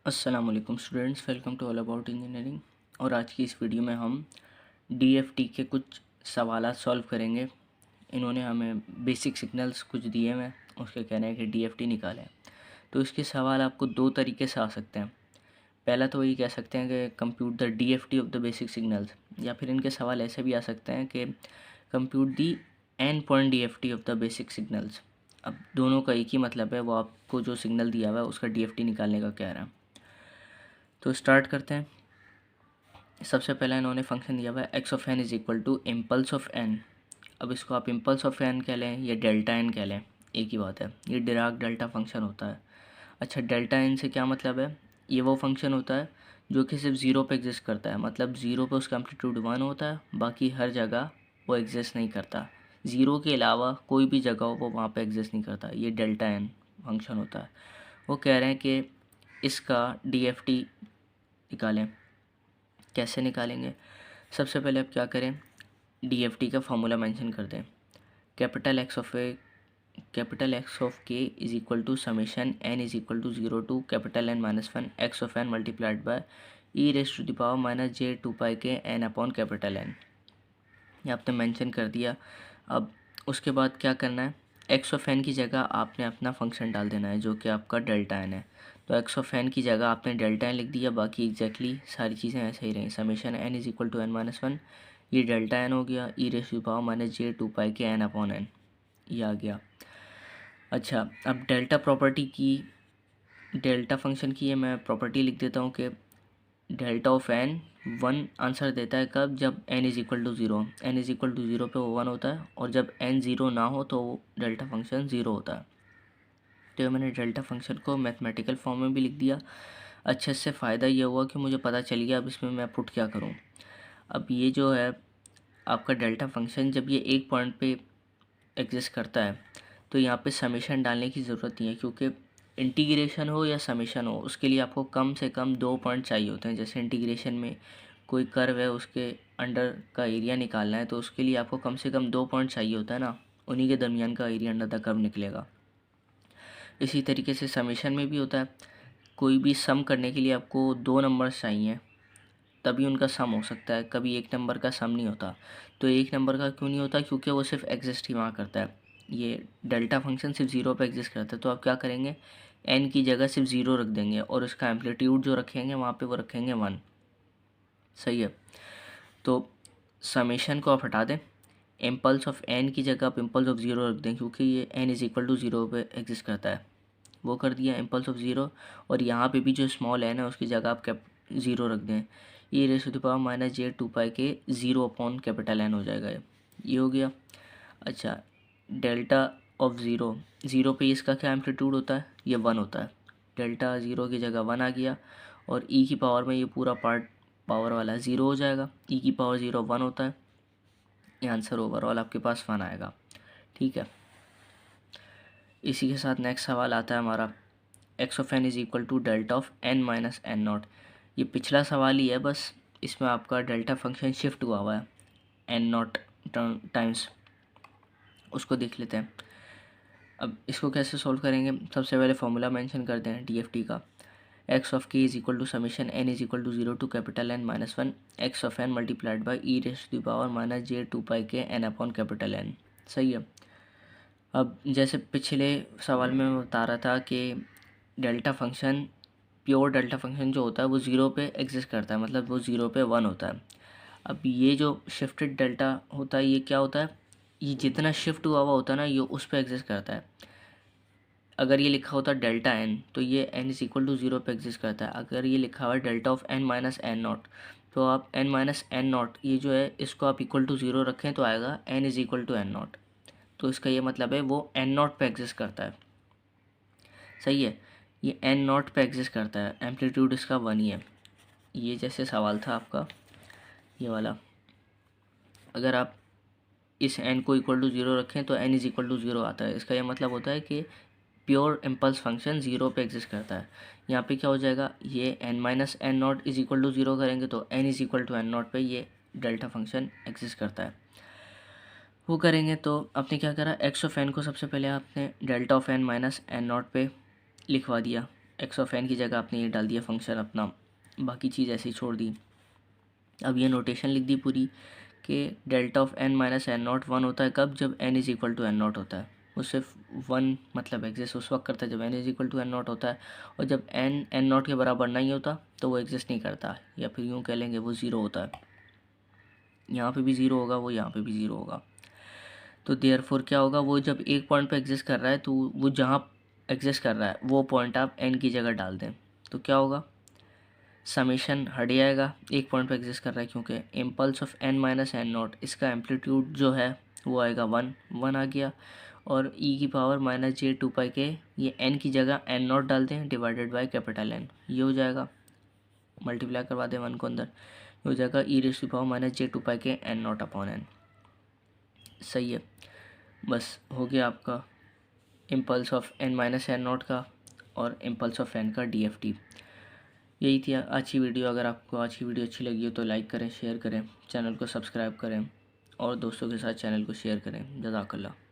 अस्सलाम वालेकुम students, welcome to all about engineering. और आज की इस वीडियो में हम डीएफटी के कुछ सवालात सॉल्व करेंगे। इन्होंने हमें बेसिक सिग्नल्स कुछ दिए हुए हैं, उसके कहना है कि डीएफटी निकालें। तो इसके सवाल आपको दो तरीके से आ सकते हैं। पहला तो ये कह सकते हैं कि compute the DFT of the basic signals, या फिर इनके सवाल ऐसे भी आ सकते हैं कि compute the N point DFT of the basic signals. अब दोनों का एक ही मतलब है, वो आपको जो सिग्नल दिया हुआ है उसका डीएफटी निकालने का कह रहा है। तो स्टार्ट करते हैं। सबसे पहला इन्होंने फंक्शन दिया हुआ है x of n is equal to impulse of n. अब इसको आप इम्पल्स ऑफ एन कह लें या डेल्टा एन कह लें, एक ही बात है। ये डिराक डेल्टा फंक्शन होता है। अच्छा, डेल्टा एन से क्या मतलब है? ये वो फंक्शन होता है जो कि सिर्फ ज़ीरो पे एग्जिस्ट करता है। मतलब ज़ीरो पे उसका एम्पलीट्यूड वन होता है, बाकी हर जगह वो एग्जिस्ट नहीं करता। ज़ीरो के अलावा कोई भी जगह हो वो वहाँ पे एग्जिस्ट नहीं करता। ये डेल्टा एन फंक्शन होता है। वो कह रहे हैं कि इसका डीएफटी निकालें। कैसे निकालेंगे? सबसे पहले आप क्या करें, डीएफटी का फॉर्मूला मेंशन कर दें। Capital x of k is equal to summation n is equal to zero to capital n minus one x of n multiplied by e raise to the power minus j two pi k n upon capital N. ये आपने mention कर दिया। अब उसके बाद क्या करना है, एक्स ऑफ एन की जगह आपने अपना फंक्शन डाल देना है जो कि आपका डेल्टा एन है। तो एक्स ऑफ एन की जगह आपने डेल्टा एन लिख दिया, बाकी एग्जैक्टली सारी चीज़ें ऐसे ही रहीं। Summation n is equal to n minus one, ये डेल्टा एन हो गया, e raise to power minus j two pi k n upon N, ये आ गया। अच्छा, अब डेल्टा फंक्शन की ये मैं प्रॉपर्टी लिख देता हूँ कि delta of n one answer देता है कब? जब n is equal to zero. N is equal to zero पे वो वन होता है, और जब एन ज़ीरो ना हो तो डेल्टा फंक्शन ज़ीरो होता है। तो ये मैंने डेल्टा फंक्शन को मैथमेटिकल फॉर्म में भी लिख दिया। अच्छे से फ़ायदा ये हुआ कि मुझे पता चल गया अब इसमें मैं पुट क्या करूँ। अब ये जो है आपका डेल्टा फंक्शन, जब ये एक पॉइंट पे एग्जिस्ट करता है तो यहाँ पे समेशन डालने की ज़रूरत नहीं है, क्योंकि इंटीग्रेशन हो या समेशन हो उसके लिए आपको कम से कम दो पॉइंट चाहिए होते हैं। जैसे इंटीग्रेशन में कोई कर्व है, उसके अंडर का एरिया निकालना है तो उसके लिए आपको कम से कम दो पॉइंट चाहिए होता है ना, उन्हीं के दरमियान का एरिया अंडर द कर्व निकलेगा। इसी तरीके से समेशन में भी होता है। कोई भी सम करने के लिए आपको दो नंबर्स चाहिए, तभी उनका सम हो सकता है। कभी एक नंबर का सम नहीं होता। तो एक नंबर का क्यों नहीं होता? क्योंकि वो सिर्फ एग्जिस्ट ही वहाँ करता है। ये डेल्टा फंक्शन सिर्फ ज़ीरो पे एग्जिस्ट करता है। तो आप क्या करेंगे, एन की जगह सिर्फ ज़ीरो रख देंगे और उसका एम्पलीट्यूड जो रखेंगे वहाँ पे वो रखेंगे वन। सही है। तो समेशन को आप हटा दें, इम्पल्स ऑफ एन की जगह आप इम्पल्स ऑफ ज़ीरो रख दें, क्योंकि ये n is equal to zero पे एग्जिस्ट करता है। वो कर दिया इम्पल्स ऑफ ज़ीरो, और यहाँ पे भी जो स्मॉल एन है उसकी जगह आप ज़ीरो रख दें। ये raise to the power minus j two pi k zero upon capital N हो जाएगा। ये हो गया। अच्छा, डेल्टा ऑफ ज़ीरो, ज़ीरो पे इसका क्या एम्पलीट्यूड होता है? ये वन होता है। डेल्टा ज़ीरो की जगह वन आ गया, और ई की पावर में ये पूरा पार्ट पावर वाला ज़ीरो हो जाएगा। ई की पावर ज़ीरो वन होता है। ये आंसर ओवरऑल आपके पास वन आएगा। ठीक है। इसी के साथ नेक्स्ट सवाल आता है हमारा, x of n is equal to delta of n minus n naught. ये पिछला सवाल ही है, बस इसमें आपका डेल्टा फंक्शन शिफ्ट हुआ हुआ है एन नॉट टाइम्स। उसको देख लेते हैं। अब इसको कैसे सॉल्व करेंगे? सबसे पहले फॉर्मूला मेंशन करते हैं डीएफटी का। X of k is equal to summation n is equal to zero to capital n minus one x of n multiplied by e raise to the power minus j two pi k n upon capital N. सही है। अब जैसे पिछले सवाल में मैं बता रहा था कि delta function, pure delta function जो होता है वो ज़ीरो पे एग्जिस्ट करता है, मतलब वो ज़ीरो पे वन होता है। अब ये जो शिफ्टेड डेल्टा होता है ये क्या होता है? ये जितना शिफ्ट हुआ हुआ होता है ना, ये उस पर एग्जिस्ट करता है। अगर ये लिखा होता डेल्टा एन तो ये n is equal to zero पे एग्जिस्ट करता है। अगर ये लिखा हुआ है delta of n minus n naught, तो आप एन माइनस एन नॉट ये जो है इसको आप इक्वल टू ज़ीरो रखें तो आएगा n is equal to n naught. तो इसका ये मतलब है वो एन नॉट पे एग्जिस्ट करता है। सही है। ये एन नॉट पे एग्जिस्ट करता है, एम्पलीट्यूड इसका वन ही है। ये जैसे सवाल था आपका ये वाला, अगर आप इस एन को इक्वल टू ज़ीरो रखें तो n is equal to zero आता है। इसका ये मतलब होता है कि प्योर इम्पल्स फंक्शन ज़ीरो पे एग्जिस्ट करता है। यहाँ पे क्या हो जाएगा, ये n minus n naught is equal to zero करेंगे तो n is equal to n naught पे ये डेल्टा फंक्शन एग्जिस्ट करता है। वो करेंगे तो आपने क्या करा, एक्स ऑफ एन को सबसे पहले आपने delta of n minus n naught पे लिखवा दिया। एक्स ऑफ एन की जगह आपने ये डाल दिया फंक्शन अपना, बाकी चीज़ ऐसे ही छोड़ दी। अब ये नोटेशन लिख दी पूरी कि delta of n minus n naught one होता है कब, जब n is equal to n naught होता है। वो सिर्फ वन मतलब एग्जिस्ट उस वक्त करता है जब n is equal to n naught होता है, और जब एन एन नॉट के बराबर नहीं होता तो वो एग्जिस्ट नहीं करता, या फिर यूँ कह लेंगे वो ज़ीरो होता है। यहाँ पे भी ज़ीरो होगा, वो यहाँ पे भी ज़ीरो होगा। तो देयरफॉर क्या होगा, वो जब एक पॉइंट पे एग्जिस्ट कर रहा है तो वो जहाँ एग्जिस्ट कर रहा है वो पॉइंट आप एन की जगह डाल दें तो क्या होगा, समेशन हट जाएगा, एक पॉइंट पे एग्जिस्ट कर रहा है क्योंकि impulse of n minus n naught, इसका एम्पलीट्यूड जो है वो आएगा वन आ गया, और ई की power minus j two pi के ये एन की जगह एन नॉट डालते हैं डिवाइडेड बाई कैपिटल एन, ये हो जाएगा, मल्टीप्लाई करवा दें वन को अंदर, ये हो जाएगा e raise to power minus j two pi k n not upon N. सही है, बस हो गया आपका impulse of n minus n naught का और इम्पल्स ऑफ एन का डीएफटी। यही थी आज की वीडियो। अगर आपको आज की वीडियो अच्छी लगी हो तो लाइक करें, शेयर करें, चैनल को सब्सक्राइब करें और दोस्तों के साथ चैनल को शेयर करें। जज़ाकल्लाह।